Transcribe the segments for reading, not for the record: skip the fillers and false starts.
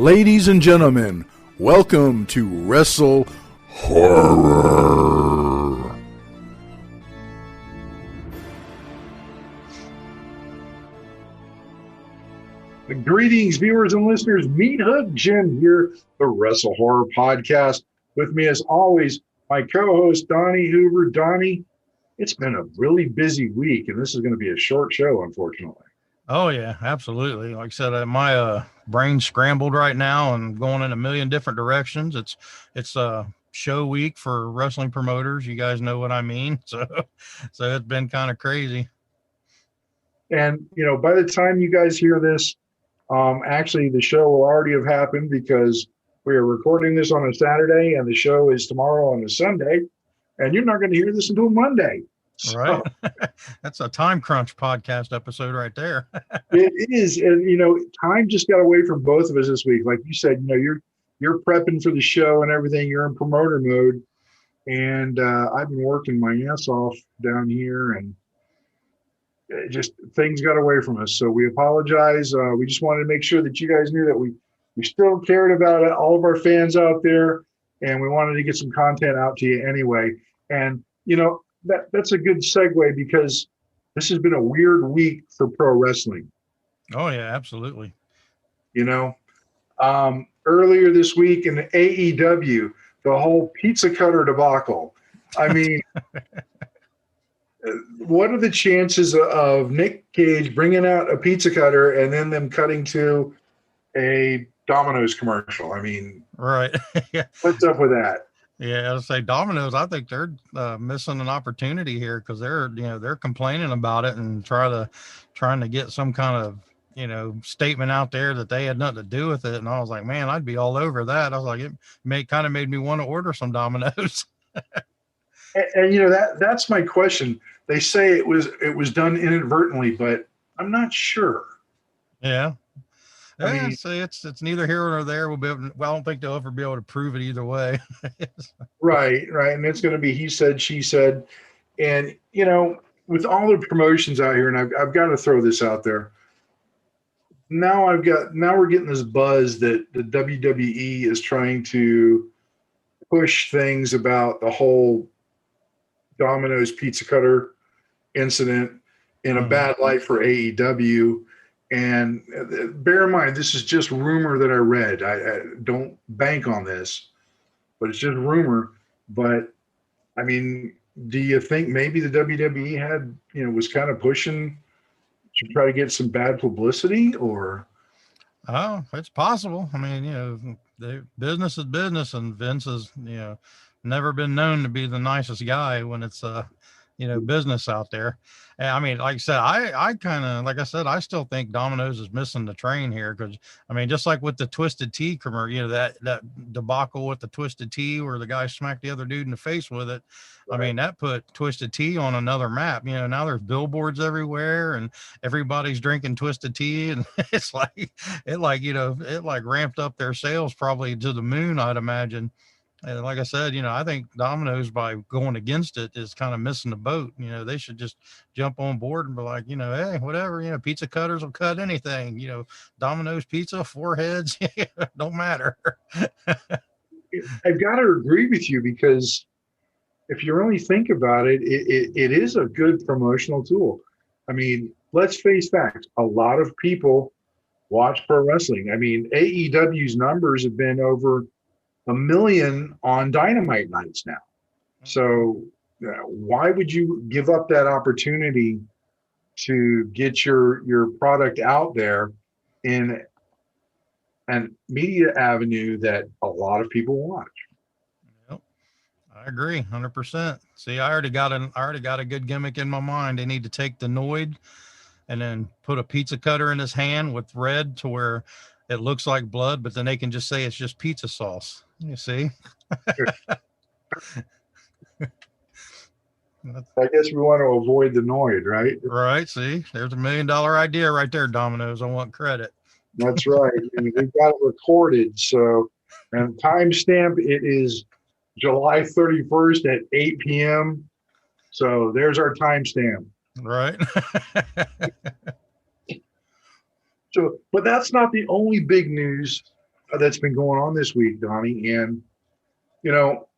Ladies and gentlemen, welcome to WrestleHorror. Greetings, viewers and listeners. Meathook Jim here, the WrestleHorror podcast. With me, as always, my co-host, Donnie Hoover. Donnie, it's been a really busy week, and this is going to be a short show, unfortunately. Oh, yeah, absolutely. Like I said, my brain's scrambled right now and going in a million different directions. It's show week for wrestling promoters. You guys know what I mean. So it's been kind of crazy. And, by the time you guys hear this, actually, the show will already have happened because we are recording this on a Saturday and the show is tomorrow on a Sunday. And you're not going to hear this until Monday. So, right. That's a time crunch podcast episode right there. It is. And, time just got away from both of us this week. Like you said, you're prepping for the show and everything. You're in promoter mode. And I've been working my ass off down here, and just things got away from us. So we apologize. We just wanted to make sure that you guys knew that we still cared about all of our fans out there, and we wanted to get some content out to you anyway. And, that's a good segue because this has been a weird week for pro wrestling. Oh, yeah, absolutely. Earlier this week in AEW, the whole pizza cutter debacle. I mean, what are the chances of Nick Cage bringing out a pizza cutter and then them cutting to a Domino's commercial? I mean, right. Yeah. What's up with that? Yeah, I'll say Domino's. I think they're missing an opportunity here because they're complaining about it and trying to get some kind of statement out there that they had nothing to do with it. And I was like, man, I'd be all over that. I was like, it made me want to order some Domino's. and that's my question. They say it was done inadvertently, but I'm not sure. Yeah. I mean, say it's neither here nor there. I don't think they'll ever be able to prove it either way. Right. And it's going to be he said, she said, and with all the promotions out here, and I've got to throw this out there. Now we're getting this buzz that the WWE is trying to push things about the whole Domino's pizza cutter incident in a bad light for AEW. And bear in mind, this is just rumor that I read. I don't bank on this, but it's just rumor. But I mean, do you think maybe the WWE had, was kind of pushing to try to get some bad publicity, or? Oh, it's possible. I mean, the business is business, and Vince has, never been known to be the nicest guy when it's business out there. And I mean, like I said, I kind of, like I said, I still think Domino's is missing the train here. Cause I mean, just like with the Twisted Tea commercial, that debacle with the Twisted Tea where the guy smacked the other dude in the face with it. Right. I mean, that put Twisted Tea on another map. Now there's billboards everywhere and everybody's drinking Twisted Tea. And it's like, it ramped up their sales probably to the moon, I'd imagine. And like I said, I think Domino's, by going against it, is kind of missing the boat. They should just jump on board and be like, hey, whatever, pizza cutters will cut anything. Domino's pizza, 4 heads, don't matter. I've got to agree with you because if you really think about it, it is a good promotional tool. I mean, let's face facts. A lot of people watch pro wrestling. I mean, AEW's numbers have been over 1 million on Dynamite nights now. So why would you give up that opportunity to get your product out there in an media avenue that a lot of people watch? Yep. I agree 100%. See, I already got a good gimmick in my mind. They need to take the Noid and then put a pizza cutter in his hand with red to where it looks like blood, but then they can just say it's just pizza sauce. You see? I guess we want to avoid the Noid, right? Right. See, there's $1 million idea right there, Domino's. I want credit. That's right. And we've got it recorded. So, and timestamp, it is July 31st at 8 p.m. So there's our timestamp. Right. So, but that's not the only big news that's been going on this week, Donnie. And, you know,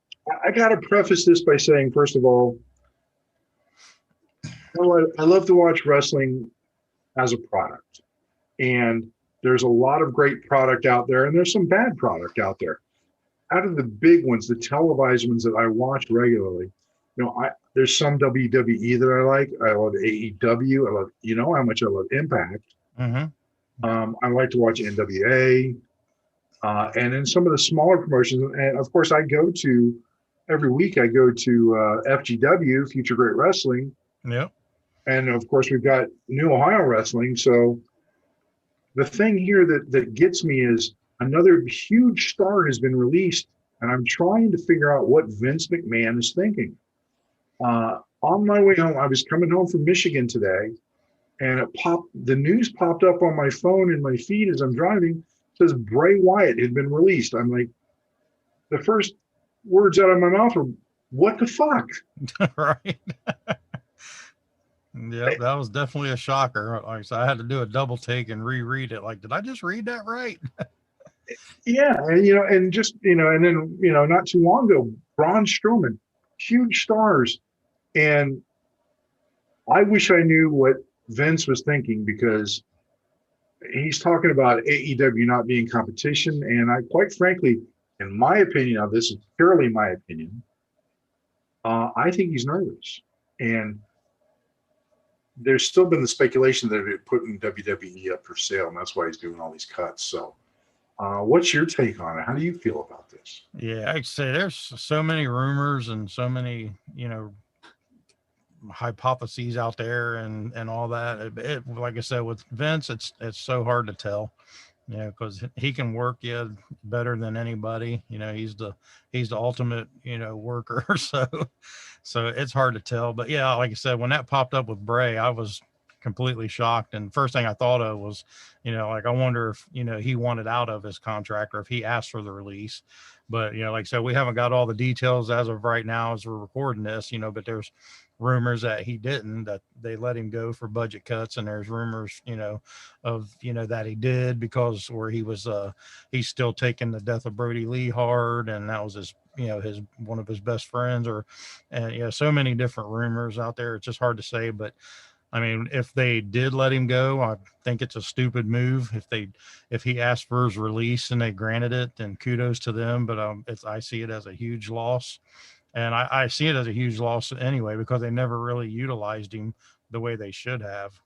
I got to preface this by saying, first of all, you know what? I love to watch wrestling as a product. And there's a lot of great product out there, and there's some bad product out there. Out of the big ones, the televised ones that I watch regularly, there's some WWE that I like. I love AEW. I love, how much I love Impact. Mm-hmm. I like to watch NWA, and then some of the smaller promotions. And of course, every week I go to FGW, Future Great Wrestling. Yep. And of course, we've got New Ohio Wrestling. So the thing here that gets me is another huge star has been released, and I'm trying to figure out what Vince McMahon is thinking. On my way home, I was coming home from Michigan today, and the news popped up on my phone in my feed as I'm driving. It says Bray Wyatt had been released. I'm like, the first words out of my mouth were, "What the fuck?" Right. Yeah, that was definitely a shocker. Like I said, I had to do a double take and reread it. Like, did I just read that right? Yeah, and just and then not too long ago, Braun Strowman, huge stars, and I wish I knew what Vince was thinking, because he's talking about AEW not being competition, and I, quite frankly, in my opinion, now this is purely my opinion, I think he's nervous, and there's still been the speculation that they're putting WWE up for sale, and that's why he's doing all these cuts. So, what's your take on it? How do you feel about this? Yeah, I'd say there's so many rumors and so many, hypotheses out there and all that. Like I said, with Vince, it's so hard to tell, because he can work you better than anybody. He's the ultimate, worker. So it's hard to tell. But yeah, like I said, when that popped up with Bray, I was completely shocked. And first thing I thought of was, like, I wonder if, he wanted out of his contract or if he asked for the release. But, like I said, we haven't got all the details as of right now as we're recording this, but there's rumors that he didn't, that they let him go for budget cuts. And there's rumors, of, that he did because, or he was, he's still taking the death of Brody Lee hard. And that was his, one of his best friends, and so many different rumors out there. It's just hard to say, but I mean, if they did let him go, I think it's a stupid move. If he asked for his release and they granted it, then kudos to them. But I see it as a huge loss, and I see it as a huge loss anyway, because they never really utilized him the way they should have.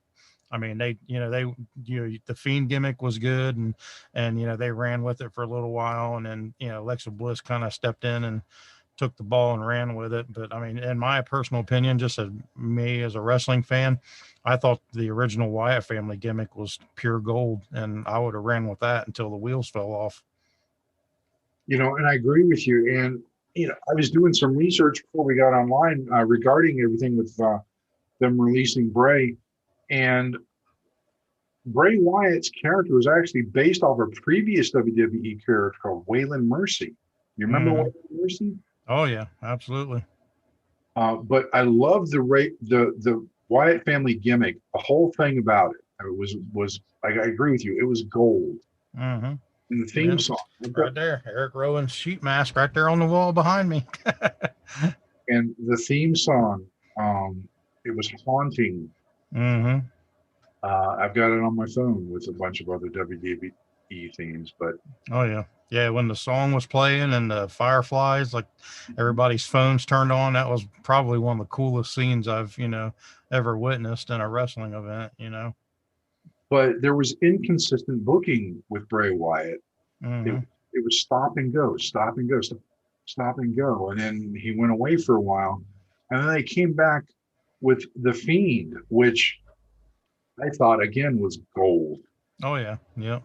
I mean, the Fiend gimmick was good, and they ran with it for a little while, and then Alexa Bliss kind of stepped in and took the ball and ran with it. But I mean, in my personal opinion, just as me as a wrestling fan, I thought the original Wyatt family gimmick was pure gold, and I would have ran with that until the wheels fell off. And I agree with you. And I was doing some research before we got online regarding everything with them releasing Bray. And Bray Wyatt's character was actually based off a previous WWE character called Waylon Mercy. You remember Waylon Mercy? Oh yeah, absolutely. But I love the Wyatt family gimmick. The whole thing about it was I agree with you. It was gold. Mm-hmm. And the theme song right there, Eric Rowan's sheet mask right there on the wall behind me. And the theme song, it was haunting. Mm-hmm. I've got it on my phone with a bunch of other WWE themes, but oh yeah, when the song was playing and the fireflies, like everybody's phones turned on, that was probably one of the coolest scenes I've ever witnessed in a wrestling event. But there was inconsistent booking with Bray Wyatt. Mm-hmm. It was stop and go, and then he went away for a while, and then they came back with the Fiend, which I thought again was gold. Oh yeah, yeah.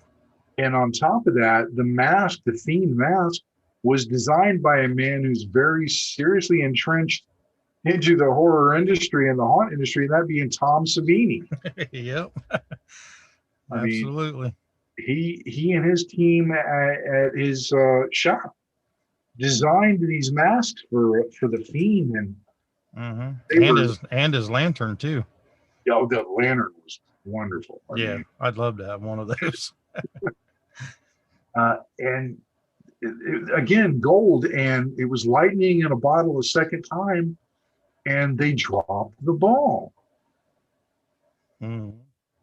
And on top of that, the Fiend mask, was designed by a man who's very seriously entrenched into the horror industry and the haunt industry, and that being Tom Savini. Yep. Absolutely. He and his team at his shop designed these masks for the Fiend, and and his lantern too. Yeah, the lantern was wonderful. I mean, I'd love to have one of those. And again, gold, and it was lightning in a bottle a second time, and they dropped the ball. Mm.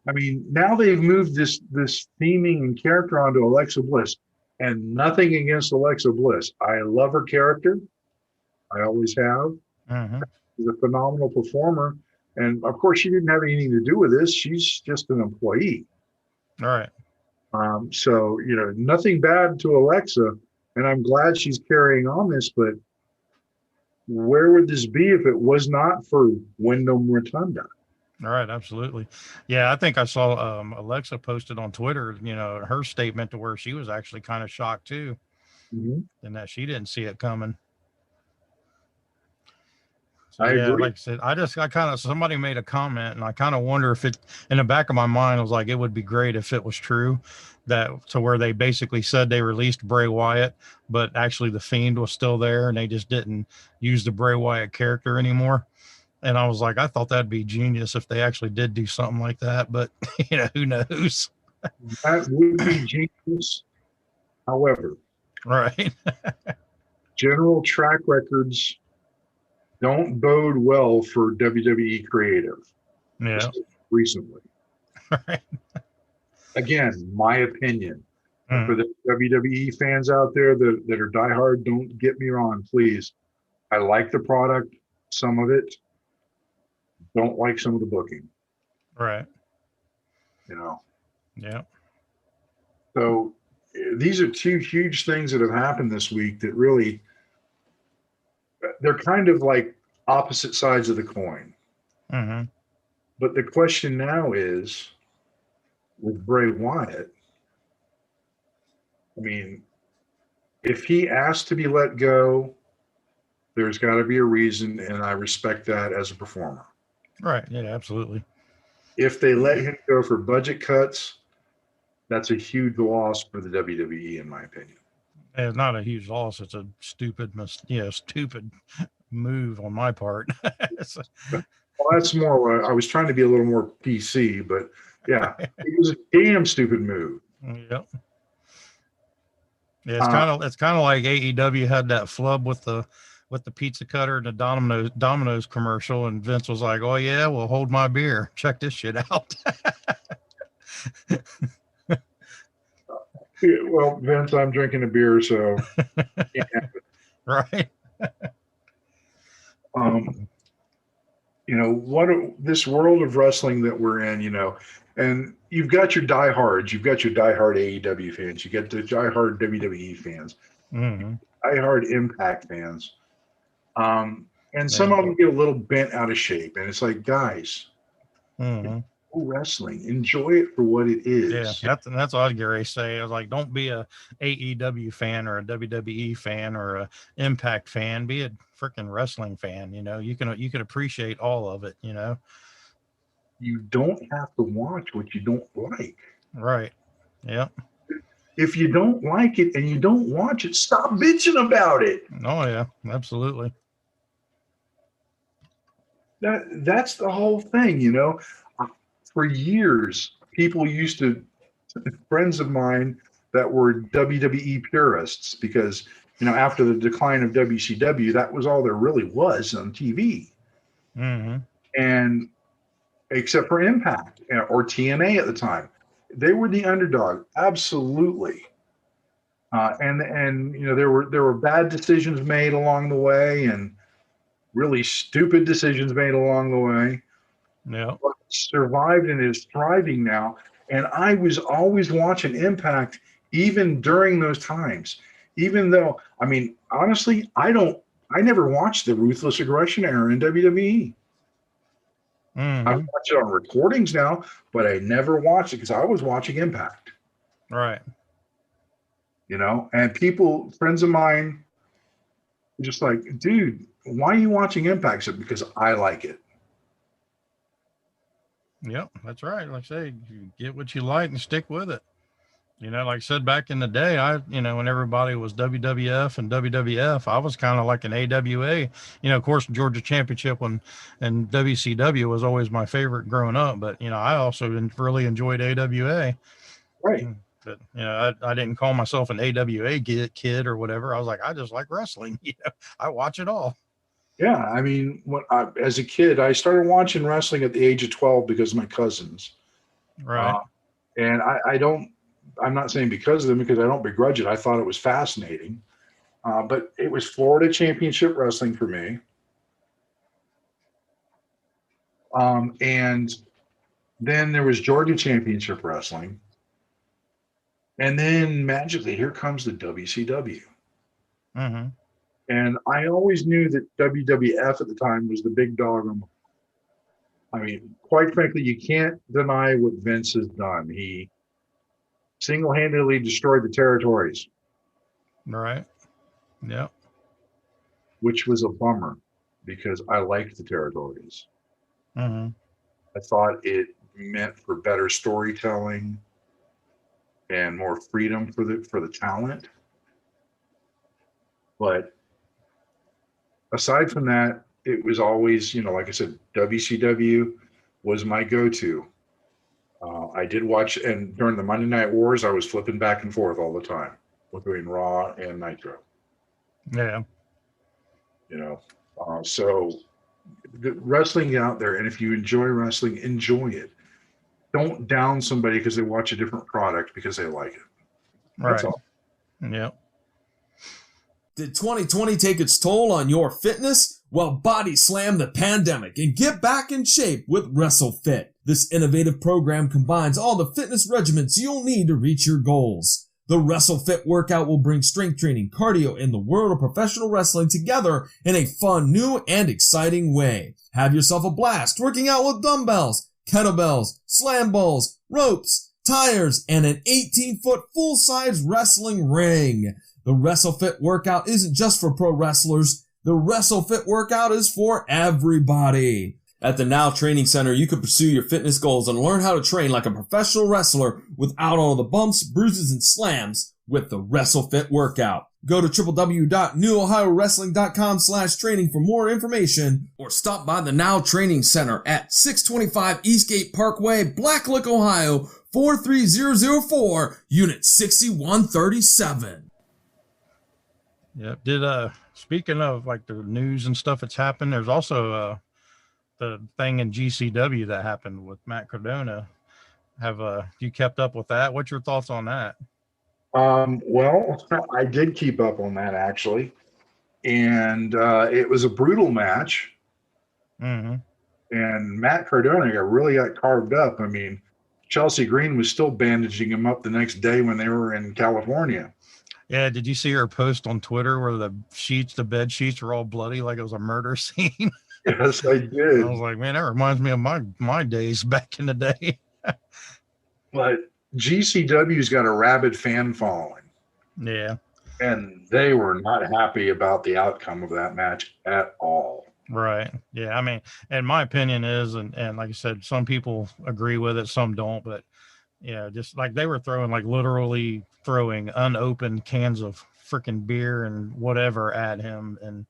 I mean, now they've moved this theming and character onto Alexa Bliss, and nothing against Alexa Bliss. I love her character. I always have. Mm-hmm. She's a phenomenal performer, and of course, she didn't have anything to do with this. She's just an employee. All right. So nothing bad to Alexa, and I'm glad she's carrying on this. But where would this be if it was not for Wyndham Rotunda? All right, absolutely. Yeah, I think I saw Alexa posted on Twitter, her statement to where she was actually kind of shocked too, and that she didn't see it coming. So, I agree. Like I said, somebody made a comment, and I kind of wonder if it, in the back of my mind, I was like, it would be great if it was true, that to where they basically said they released Bray Wyatt, but actually the Fiend was still there, and they just didn't use the Bray Wyatt character anymore. And I was like, I thought that'd be genius if they actually did do something like that, but who knows? That would be genius. However, Right. general track records don't bode well for WWE creative. Yeah. Recently. Right. Again, my opinion. For the WWE fans out there that are diehard, don't get me wrong, please. I like the product, some of it. Don't like some of the booking. Right. Yeah. So these are two huge things that have happened this week that really, they're kind of like opposite sides of the coin. Mm-hmm. But the question now is, with Bray Wyatt, I mean, if he asked to be let go, there's got to be a reason, and I respect that as a performer. Right. Yeah, absolutely. If they let him go for budget cuts, that's a huge loss for the WWE, in my opinion. It's not a huge loss. It's a stupid move on my part. Well, that's more. I was trying to be a little more PC, but yeah, it was a damn stupid move. Yep. Yeah, it's kind of like AEW had that flub with the pizza cutter and the Domino's commercial, and Vince was like, "Oh yeah, well hold my beer. Check this shit out." Well, Vince, I'm drinking a beer, so right. What this world of wrestling that we're in, and you've got your diehards, you've got your diehard AEW fans, you get the diehard WWE fans, diehard Impact fans, and some of them get a little bent out of shape, and it's like, guys, wrestling, enjoy it for what it is. Yeah, that's what I'd get ready to say. I was like, don't be a AEW fan or a WWE fan or a Impact fan. Be a freaking wrestling fan. You can appreciate all of it. You don't have to watch what you don't like. Right. Yeah. If you don't like it and you don't watch it, stop bitching about it. Oh yeah, absolutely. That's the whole thing, For years, people used to, friends of mine that were WWE purists, because, after the decline of WCW, that was all there really was on TV. And except for Impact or TNA at the time, they were the underdog. Absolutely. And there were bad decisions made along the way, and really stupid decisions made along the way. Yeah. But survived and is thriving now. And I was always watching Impact even during those times. Even though, honestly, I never watched the Ruthless Aggression era in WWE. I watch it on recordings now, but I never watched it because I was watching Impact. Right. And friends of mine, just like, dude, why are you watching Impact? I said, because I like it. Yep, that's right. Like I say, you get what you like and stick with it. Like I said, back in the day, when everybody was WWF and WWF, I was kind of like an AWA. Of course, Georgia Championship and WCW was always my favorite growing up. But, I also really enjoyed AWA. Right. But I didn't call myself an AWA kid or whatever. I was like, I just like wrestling. I watch it all. Yeah, I mean, as a kid, I started watching wrestling at the age of 12 because of my cousins. Right. And I'm not saying because of them, because I don't begrudge it. I thought it was fascinating. But it was Florida Championship Wrestling for me. And then there was Georgia Championship Wrestling. And then magically, here comes the WCW. Mm-hmm. And I always knew that WWF at the time was the big dog. I mean, quite frankly, you can't deny what Vince has done. He single-handedly destroyed the territories. Right. Yep. Which was a bummer because I liked the territories. Mm-hmm. I thought it meant for better storytelling and more freedom for the talent. But aside from that, it was always, like I said, WCW was my go-to. I did watch, and during the Monday Night Wars, I was flipping back and forth all the time between Raw and Nitro. Yeah. So the wrestling out there, and if you enjoy wrestling, enjoy it. Don't down somebody because they watch a different product because they like it. That's right. all. Yep. Did 2020 take its toll on your fitness? Well, body slam the pandemic and get back in shape with WrestleFit. This innovative program combines all the fitness regimens you'll need to reach your goals. The WrestleFit workout will bring strength training, cardio, and the world of professional wrestling together in a fun, new, and exciting way. Have yourself a blast working out with dumbbells, kettlebells, slam balls, ropes, tires, and an 18-foot full-size wrestling ring. The WrestleFit workout isn't just for pro wrestlers. The WrestleFit workout is for everybody. At the Now Training Center, you can pursue your fitness goals and learn how to train like a professional wrestler without all the bumps, bruises, and slams with the WrestleFit workout. Go to www.newohiowrestling.com/training for more information, or stop by the Now Training Center at 625 Eastgate Parkway, Blacklick, Ohio, 43004, Unit 6137. Yep. Speaking of like the news and stuff that's happened, there's also the thing in GCW that happened with Matt Cardona. Have you kept up with that? What's your thoughts on that? Well, I did keep up on that actually, and it was a brutal match. Mm-hmm. And Matt Cardona really got carved up. I mean, Chelsea Green was still bandaging him up the next day when they were in California. Yeah, did you see her post on Twitter where the bed sheets were all bloody like it was a murder scene? Yes, I did. I was like, man, that reminds me of my days back in the day. But GCW's got a rabid fan following. Yeah. And they were not happy about the outcome of that match at all. Right. Yeah. I mean, and my opinion is, and like I said, some people agree with it, some don't, but yeah, just like they were literally throwing unopened cans of freaking beer and whatever at him. And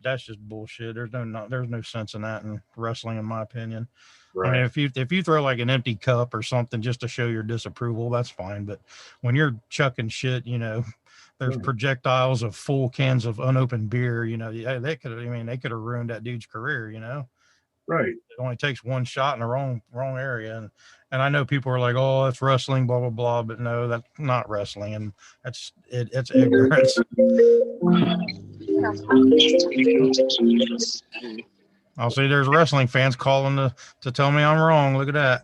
that's just bullshit. There's no sense in that in wrestling, in my opinion. Right. I mean, if you throw like an empty cup or something just to show your disapproval, that's fine. But when you're chucking shit, there's projectiles of full cans of unopened beer, they could have ruined that dude's career, Right. It only takes one shot in the wrong area. And I know people are like, oh, that's wrestling, blah, blah, blah. But no, that's not wrestling. And it's ignorance. I'll see there's wrestling fans calling to tell me I'm wrong. Look at that.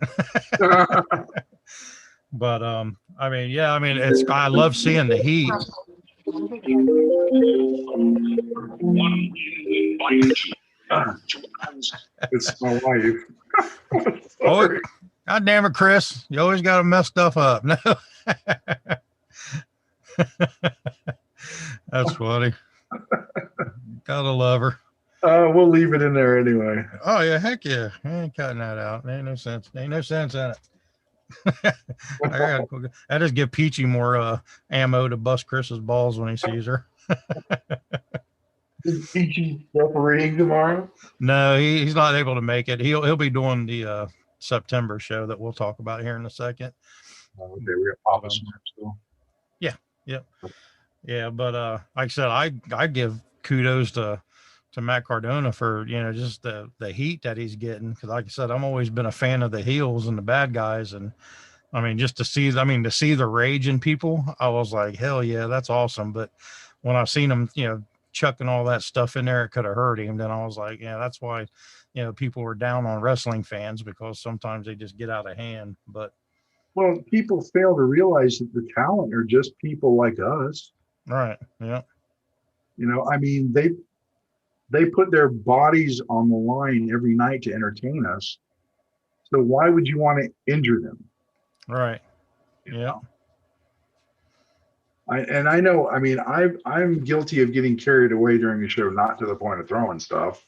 But, I mean, I love seeing the heat. It's my wife. Oh, God damn it, Chris. You always got to mess stuff up. No. That's funny. Gotta love her. We'll leave it in there anyway. Oh, yeah. Heck yeah. I ain't cutting that out. There ain't no sense. There ain't no sense in it. I just give Peachy more ammo to bust Chris's balls when he sees her. Is Peachy refereeing tomorrow? No, he's not able to make it. He'll be doing the September show that we'll talk about here in a second. Okay, we got Papa Smurf still. Yeah, but like I said, I give kudos to Matt Cardona for, you know, just the heat that he's getting, because like I said, I'm always been a fan of the heels and the bad guys, and I mean, just to see the rage in people, I was like, hell yeah, that's awesome. But when I seen him, you know, chucking all that stuff in there, it could have hurt him. Then I was like, yeah, that's why, you know, people were down on wrestling fans, because sometimes they just get out of hand. But Well, people fail to realize that the talent are just people like us. right, yeah, You know, I mean, they put their bodies on the line every night to entertain us. So why would you want to injure them? right, You yeah, know? I know, I mean, I'm guilty of getting carried away during the show, not to the point of throwing stuff.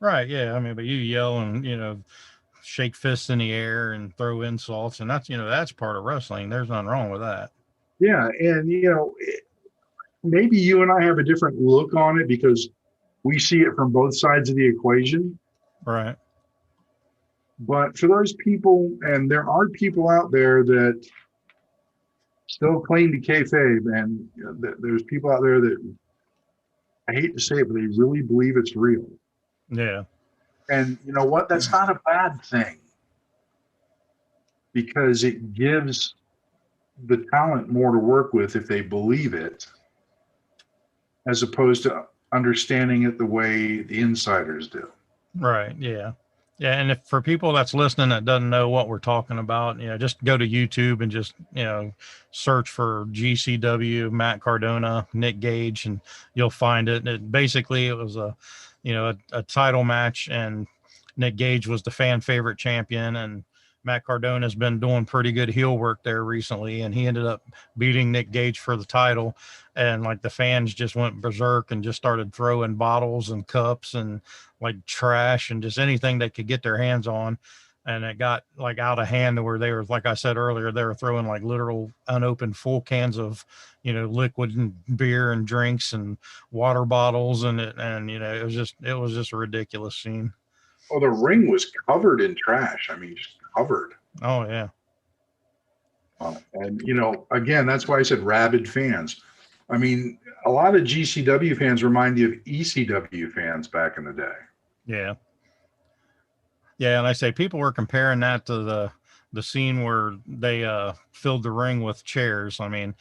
right, yeah. I mean, but you yell and, you know, shake fists in the air and throw insults, and that's, you know, that's part of wrestling. There's nothing wrong with that. Yeah, and you know, maybe you and I have a different look on it because we see it from both sides of the equation. Right. But for those people, and there are people out there that still cling to kayfabe, and you know, there's people out there that, I hate to say it, but they really believe it's real. Yeah. And you know what? That's not a bad thing, because it gives the talent more to work with if they believe it, as opposed to understanding it the way the insiders do. Right. Yeah. Yeah. And if for people that's listening that doesn't know what we're talking about, you know, just go to YouTube and just, you know, search for GCW, Matt Cardona, Nick Gage, and you'll find it. It basically, it was a, you know, a title match, and Nick Gage was the fan favorite champion, and Matt Cardona has been doing pretty good heel work there recently, and he ended up beating Nick Gage for the title. And like the fans just went berserk and just started throwing bottles and cups and like trash and just anything they could get their hands on. And it got like out of hand to where they were, like I said earlier, they were throwing like literal unopened full cans of, you know, liquid and beer and drinks and water bottles. And, you know, it was just a ridiculous scene. Oh, the ring was covered in trash. I mean, just covered. Oh yeah. And you know, again, that's why I said rabid fans. I mean, a lot of GCW fans remind you of ECW fans back in the day. Yeah. Yeah, and I say people were comparing that to the scene where they filled the ring with chairs. I mean,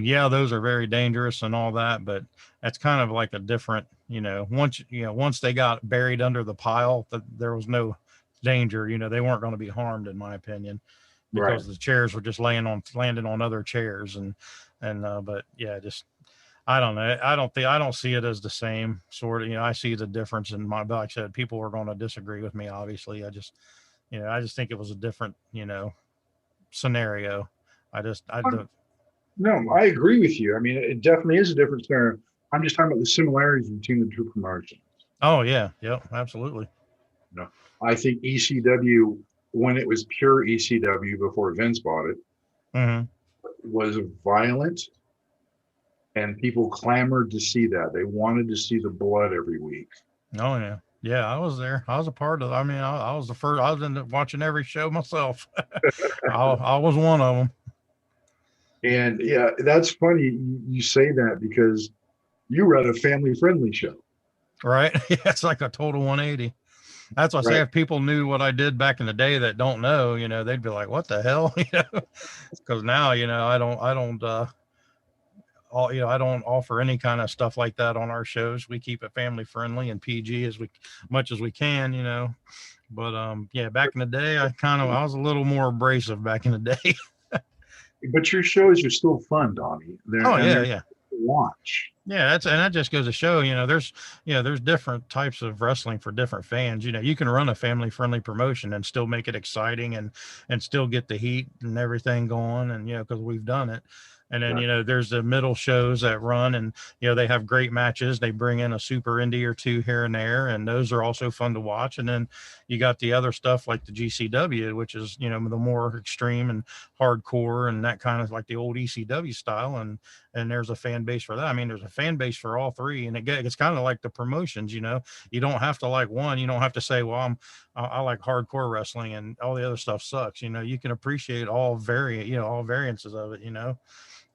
yeah, those are very dangerous and all that, but that's kind of like a different, you know, once they got buried under the pile, that there was no danger. You know, they weren't going to be harmed, in my opinion, because Right. the chairs were just landing on other chairs, and but yeah, just I don't know. I don't see it as the same sort of, you know, I see the difference in my, like I said, people are going to disagree with me. Obviously, I just think it was a different, you know, scenario. I don't. No, I agree with you. I mean, it definitely is a different scenario. I'm just talking about the similarities between the two promotions. Oh yeah. Yep. Absolutely. You know, I think ECW, when it was pure ECW before Vince bought it, Mm-hmm. was violent, and people clamored to see that. They wanted to see the blood every week. Oh yeah. Yeah, I was there. I was a part of. I mean, I was the first. I was watching every show myself. I was one of them. And yeah, that's funny you say that, because you run a family-friendly show. Right. Yeah, it's like a total 180. That's why I say, Right. if people knew what I did back in the day that don't know, you know, they'd be like, what the hell? You know, because now, you know, I don't, you know, I don't offer any kind of stuff like that on our shows. We keep it family friendly and PG as much as we can, you know. But yeah, back in the day, I was a little more abrasive back in the day. But your shows are still fun, Donnie. Oh yeah, They're yeah. to watch. Yeah, that just goes to show, you know, there's different types of wrestling for different fans. You know, you can run a family friendly promotion and still make it exciting and still get the heat and everything going, and you know, because we've done it. And then, Right. you know, there's the middle shows that run, and you know, they have great matches. They bring in a super indie or two here and there, and those are also fun to watch. And then you got the other stuff like the GCW, which is, you know, the more extreme and hardcore and that kind of like the old ECW style, and there's a fan base for that. I mean, there's a fan base for all three. And it's kind of like the promotions, you know, you don't have to like one, you don't have to say, well, I like hardcore wrestling and all the other stuff sucks. You know, you can appreciate all variances of it, you know.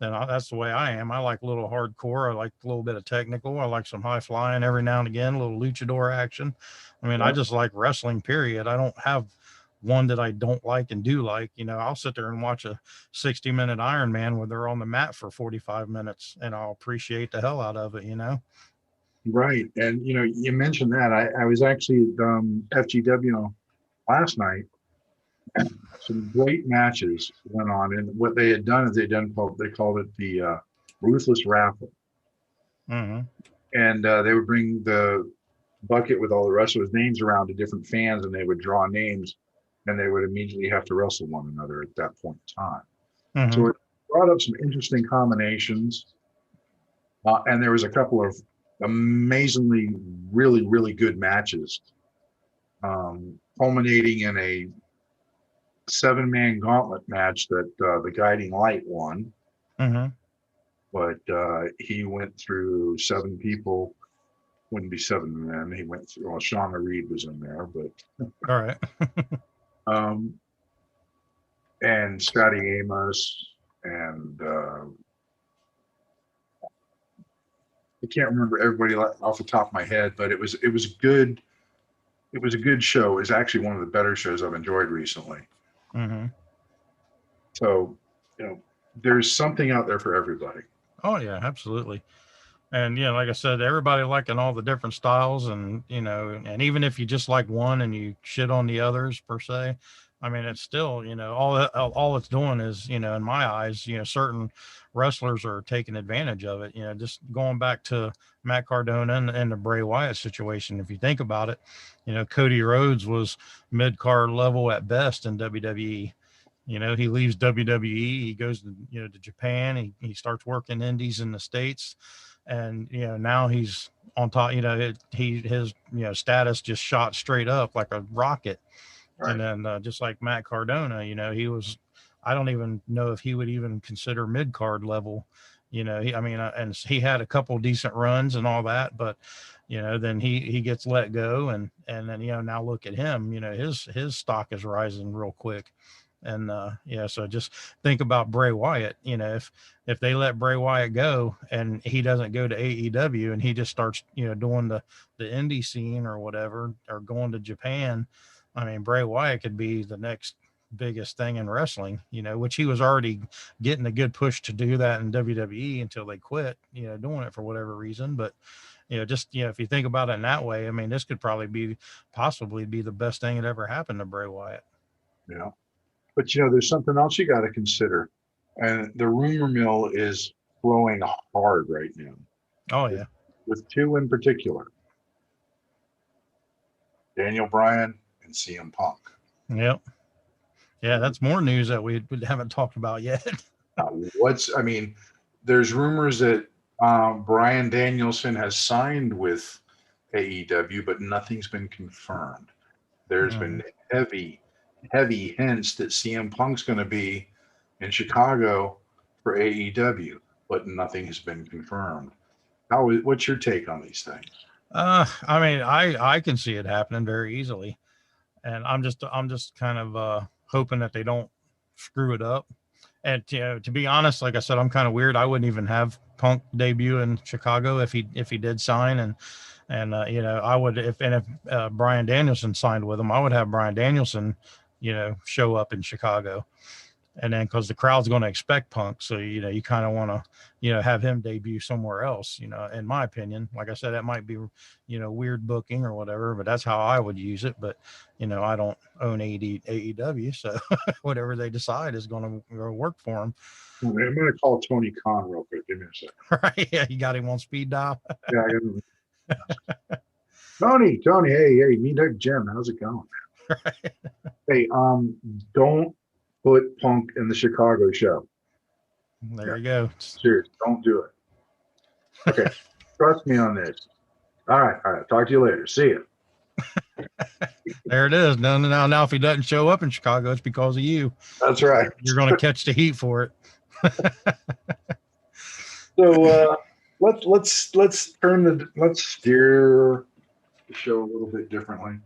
And that's the way I am. I like a little hardcore. I like a little bit of technical. I like some high flying every now and again, a little luchador action. I mean, I just like wrestling, period. I don't have one that I don't like and do like. You know, I'll sit there and watch a 60-minute Iron Man where they're on the mat for 45 minutes and I'll appreciate the hell out of it, you know? Right. And, you know, you mentioned that. I was actually at FGW last night. Some great matches went on, and what they had done is they called it the Ruthless Raffle. Mm-hmm. And they would bring the bucket with all the wrestlers' names around to different fans, and they would draw names, and they would immediately have to wrestle one another at that point in time. Mm-hmm. So it brought up some interesting combinations, and there was a couple of amazingly, really, really good matches, culminating in a 7-man gauntlet match that the Guiding Light won. Mm-hmm. But he went through 7 people. Wouldn't be 7 men. He went through. Well, Shauna Reed was in there, but all right. And Scotty Amos, and I can't remember everybody off the top of my head, but it was good. It was a good show. It was actually one of the better shows I've enjoyed recently. Mm-hmm. So, you know, there's something out there for everybody. Oh yeah, absolutely. And yeah, like I said, everybody liking all the different styles, and you know, and even if you just like one and you shit on the others per se, I mean, it's still, you know, all it's doing is, you know, in my eyes, you know, certain wrestlers are taking advantage of it. You know, just going back to Matt Cardona and the Bray Wyatt situation. If you think about it, you know, Cody Rhodes was mid-card level at best in WWE. You know, he leaves WWE, he goes to, you know, to Japan, he starts working indies in the States, and, you know, now he's on top, you know, his, you know, status just shot straight up like a rocket. Right. And then just like Matt Cardona, you know, I don't even know if he would even consider mid-card level, you know, and he had a couple decent runs and all that, but, you know, then he gets let go, and then, you know, now look at him, you know, his stock is rising real quick. And yeah, so just think about Bray Wyatt. You know, if they let Bray Wyatt go and he doesn't go to AEW and he just starts, you know, doing the indie scene or whatever, or going to Japan, I mean, Bray Wyatt could be the next biggest thing in wrestling, you know, which he was already getting a good push to do that in WWE until they quit, you know, doing it for whatever reason. But, you know, just, you know, if you think about it in that way, I mean, this could possibly be the best thing that ever happened to Bray Wyatt. Yeah. But, you know, there's something else you got to consider. And the rumor mill is flowing hard right now. Oh, yeah. With 2 in particular. Daniel Bryan and CM Punk. Yep. Yeah, that's more news that we haven't talked about yet. There's rumors that Bryan Danielson has signed with AEW, but nothing's been confirmed. There's been heavy hints that CM Punk's going to be in Chicago for AEW, but nothing has been confirmed. What's your take on these things? I mean, I can see it happening very easily, and I'm just kind of hoping that they don't screw it up. And, you know, to be honest, like I said, I'm kind of weird. I wouldn't even have Punk debut in Chicago if he did sign, and you know, I would if Bryan Danielson signed with him, I would have Bryan Danielson, you know, show up in Chicago, and then because the crowd's going to expect Punk, so, you know, you kind of want to, you know, have him debut somewhere else, you know, in my opinion. Like I said, that might be, you know, weird booking or whatever, but that's how I would use it. But, you know, I don't own AEW, so whatever they decide is going to work for them. I'm going to call Tony Khan real quick. Give me a second. Right? Yeah, you got him on speed dial. Yeah, I got him. Tony, hey, Meathook Jim, how's it going? Right. Hey, don't put Punk in the Chicago show. There you go. Serious, don't do it. Okay, trust me on this. All right. Talk to you later. See you. There it is. Now, if he doesn't show up in Chicago, it's because of you. That's right. You're going to catch the heat for it. So, let's steer the show a little bit differently.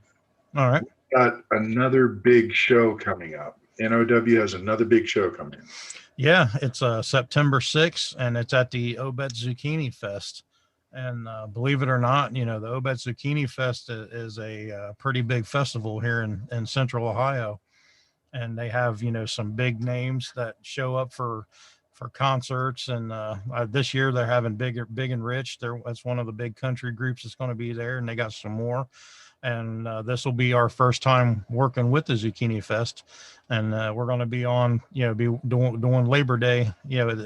All right. Got another big show coming up. NOW has another big show coming in. Yeah, it's September 6th, and it's at the Obet Zucchini Fest. And believe it or not, the Obet Zucchini Fest is a pretty big festival here in Central Ohio. And they have, some big names that show up for concerts. And this year they're having Big and Rich. That's one of the big country groups that's going to be there, and they got some more. And this will be our first time working with the Zucchini Fest, and we're going to be on, be doing Labor Day,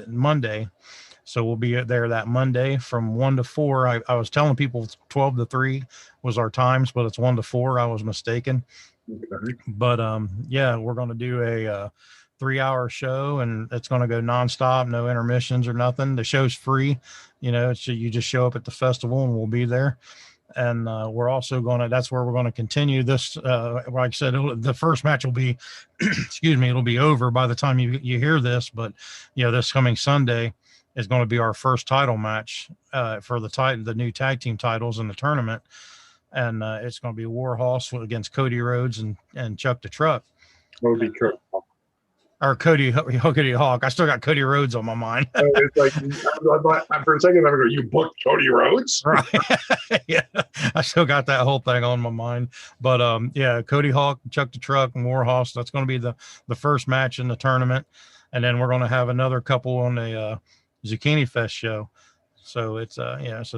Monday. So we'll be there that Monday from 1 to 4. I was telling people 12 to 3 was our times, but it's 1 to 4. I was mistaken. Okay. But we're going to do a 3-hour show, and it's going to go nonstop, no intermissions or nothing. The show's free, so you just show up at the festival and we'll be there. And we're also that's where we're going to continue this. Like I said, the first match will be, excuse me, it'll be over by the time you hear this. But, this coming Sunday is going to be our first title match for the new tag team titles in the tournament. And it's going to be Warhorse against Cody Rhodes and Chuck the Truck. Will be Kurt. Or Cody Hawk. I still got Cody Rhodes on my mind. It's like for a second, I'm going, you booked Cody Rhodes? Right. Yeah. I still got that whole thing on my mind. But Cody Hawk, Chuck the Truck, and Warhorse. That's going to be the first match in the tournament. And then we're going to have another couple on the Zucchini Fest show. So it's that's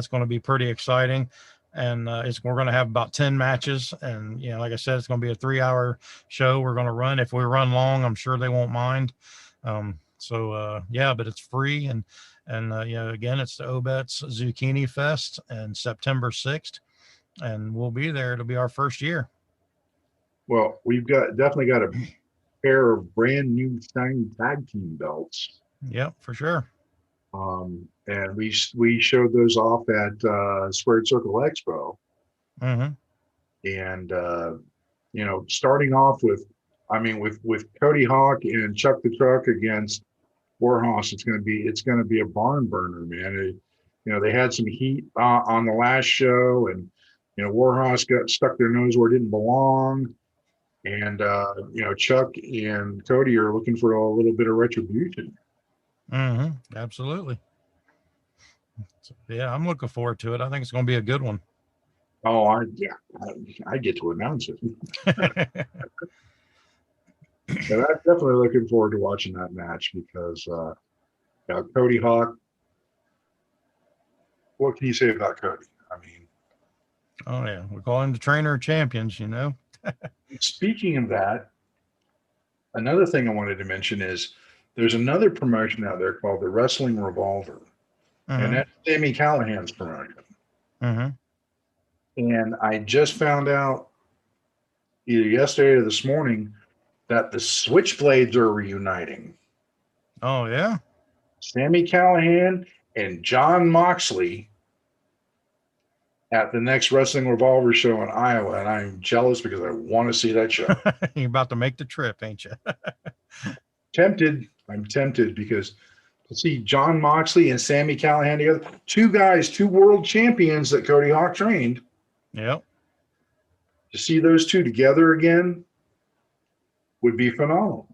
going to be pretty exciting. And we're going to have about 10 matches. And, like I said, it's going to be a 3-hour show. We're going to run. If we run long, I'm sure they won't mind. But it's free. And again, it's the Obet's Zucchini Fest and September 6th. And we'll be there. It'll be our first year. Well, we've definitely got a pair of brand new shiny tag team belts. Yep, for sure. And we showed those off at Squared Circle Expo. Mm-hmm. And starting off with Cody Hawk and Chuck the Truck against Warhorse, it's going to be a barn burner, man. They had some heat on the last show, and Warhorse got stuck their nose where it didn't belong, and Chuck and Cody are looking for a little bit of retribution. Mm-hmm. Absolutely. So, I'm looking forward to it. I think it's going to be a good one. Oh, I get to announce it. And I'm definitely looking forward to watching that match because Cody Hawk. What can you say about Cody? I mean, oh yeah, we call him the trainer of champions. Speaking of that, another thing I wanted to mention is there's another promotion out there called the Wrestling Revolver, and that's Sami Callihan's promotion. Mm-hmm. And I just found out either yesterday or this morning that the Switchblades are reuniting. Oh, yeah? Sami Callihan and John Moxley at the next Wrestling Revolver show in Iowa, and I'm jealous because I want to see that show. You're about to make the trip, ain't you? I'm tempted because to see John Moxley and Sami Callihan together, two world champions that Cody Hawk trained. Yep. To see those two together again would be phenomenal.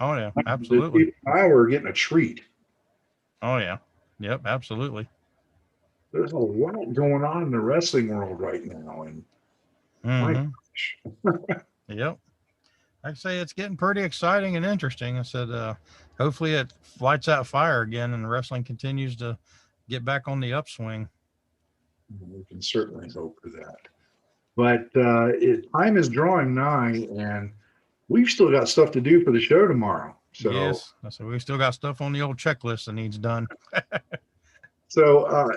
Oh, yeah, absolutely. The people in Iowa are getting a treat. Oh, yeah. Yep, absolutely. There's a lot going on in the wrestling world right now. And my gosh. Yep. I'd say it's getting pretty exciting and interesting. I said, hopefully it lights out fire again and wrestling continues to get back on the upswing. We can certainly hope for that. But time is drawing nigh, and we've still got stuff to do for the show tomorrow. So, yes, so we still got stuff on the old checklist that needs done. So,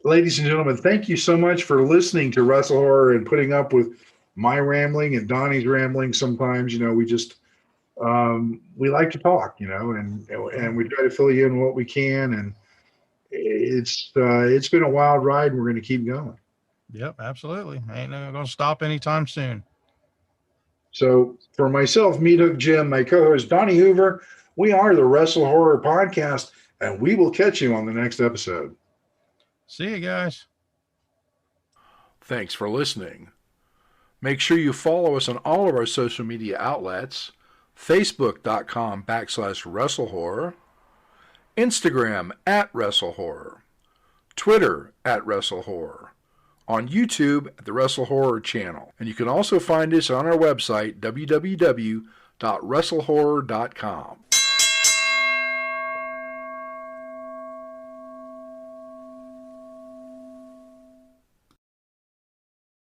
ladies and gentlemen, thank you so much for listening to WrestleHorror and putting up with my rambling and Donnie's rambling. Sometimes, we just we like to talk, and we try to fill you in what we can. And it's been a wild ride, and we're going to keep going. Yep, absolutely. Ain't going to stop anytime soon. So for myself, Meathook Jim, my co-host Donnie Hoover, we are the WrestleHorror Podcast, and we will catch you on the next episode. See you guys. Thanks for listening. Make sure you follow us on all of our social media outlets, Facebook.com/WrestleHorror, Instagram @WrestleHorror, Twitter @WrestleHorror, on YouTube at the WrestleHorror channel. And you can also find us on our website, www.WrestleHorror.com.